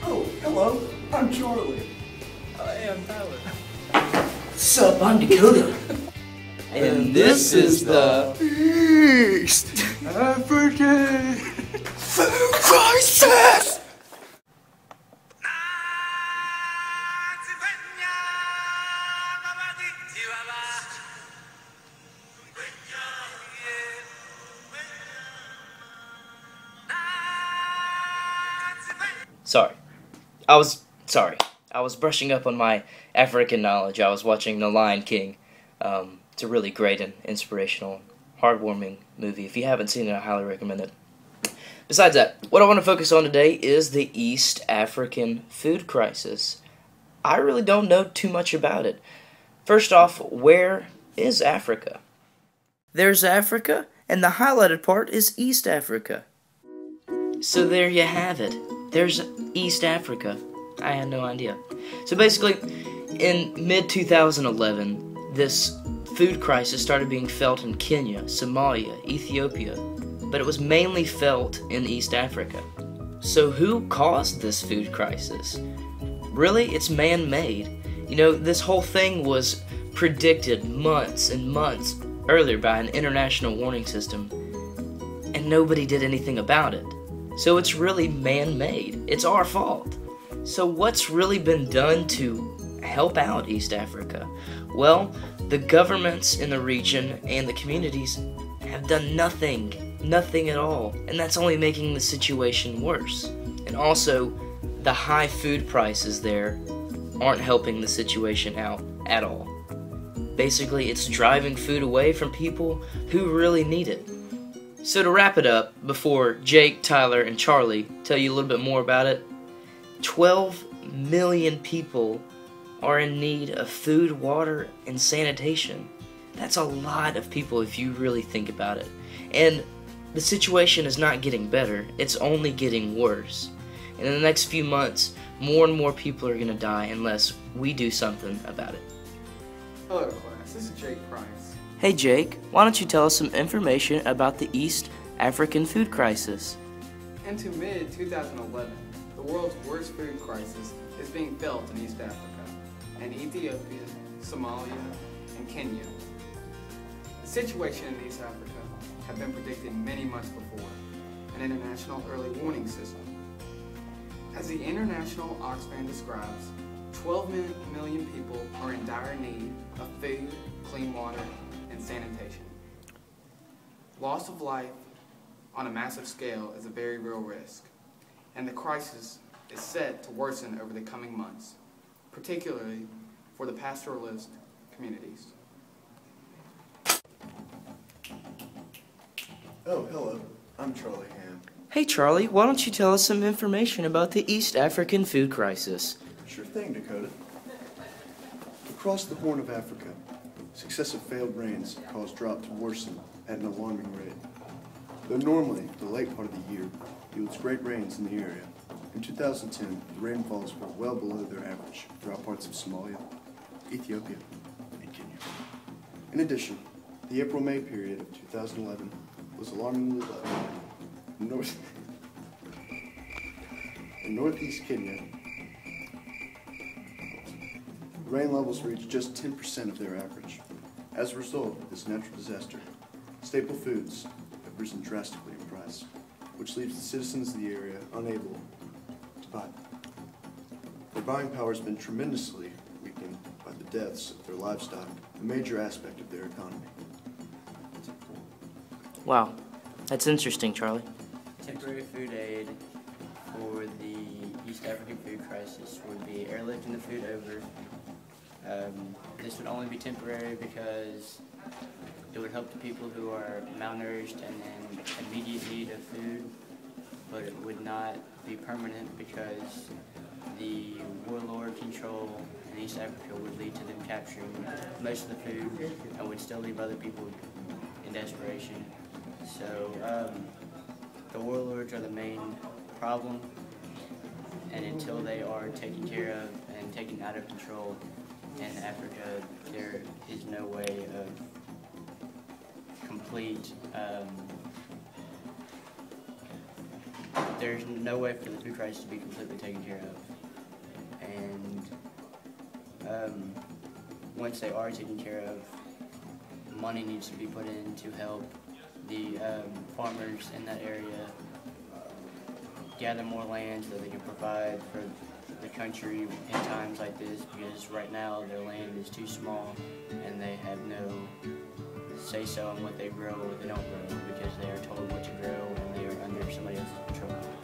Oh, hello. I'm Charlie. Hey, I'm Tyler. What's up? I'm Dakota. And this is the East African Food Crisis! Sorry. I was brushing up on my African knowledge. I was watching The Lion King. It's a really great and inspirational, heartwarming movie. If you haven't seen it, I highly recommend it. Besides that, what I want to focus on today is the East African food crisis. I really don't know too much about it. First off, where is Africa? There's Africa, and the highlighted part is East Africa. So there you have it. There's East Africa. I had no idea. So basically, in mid-2011, this food crisis started being felt in Kenya, Somalia, Ethiopia, but it was mainly felt in East Africa. So who caused this food crisis? Really, it's man-made. You know, this whole thing was predicted months and months earlier by an international warning system, and nobody did anything about it. So it's really man-made. It's our fault. So what's really been done to help out East Africa? Well, the governments in the region and the communities have done nothing. Nothing at all. And that's only making the situation worse. And also, the high food prices there aren't helping the situation out at all. Basically, it's driving food away from people who really need it. So to wrap it up, before Jake, Tyler, and Charlie tell you a little bit more about it, 12 million people are in need of food, water, and sanitation. That's a lot of people if you really think about it. And the situation is not getting better, it's only getting worse. And in the next few months, more and more people are going to die unless we do something about it. Hello class, this is Jake Price. Hey Jake, why don't you tell us some information about the East African food crisis? Into mid-2011, the world's worst food crisis is being felt in East Africa, and Ethiopia, Somalia, and Kenya. The situation in East Africa had been predicted many months before, an international early warning system. As the International Oxfam describes, 12 million people are in dire need of food, clean water, and sanitation. Loss of life on a massive scale is a very real risk, and the crisis is set to worsen over the coming months, particularly for the pastoralist communities. Oh, hello. I'm Charlie Ham. Hey Charlie, why don't you tell us some information about the East African food crisis? Sure thing, Dakota. Across the Horn of Africa, successive failed rains cause drought to worsen at an alarming rate. Though normally the late part of the year yields great rains in the area, in 2010 the rainfalls were well below their average throughout parts of Somalia, Ethiopia, and Kenya. In addition, the April-May period of 2011 was alarmingly low. In northeast Kenya, rain levels reached just 10% of their average. As a result of this natural disaster, staple foods have risen drastically in price, which leaves the citizens of the area unable to buy them. Their buying power has been tremendously weakened by the deaths of their livestock, a major aspect of their economy. Wow, that's interesting, Charlie. Temporary food aid for the East African food crisis would be airlifting the food over. This would only be temporary because it would help the people who are malnourished and in immediate need of food, but it would not be permanent because the warlord control in East Africa would lead to them capturing most of the food and would still leave other people in desperation. So the warlords are the main problem, and until they are taken care of and taken out of control in Africa, there is no way of complete there's no way for the food crisis to be completely taken care of. And once they are taken care of, money needs to be put in to help the farmers in that area gather more land so that they can provide for the country in times like this, because right now their land is too small and they have no say-so in what they grow or what they don't grow, because they are told what to grow and they are under somebody else's control.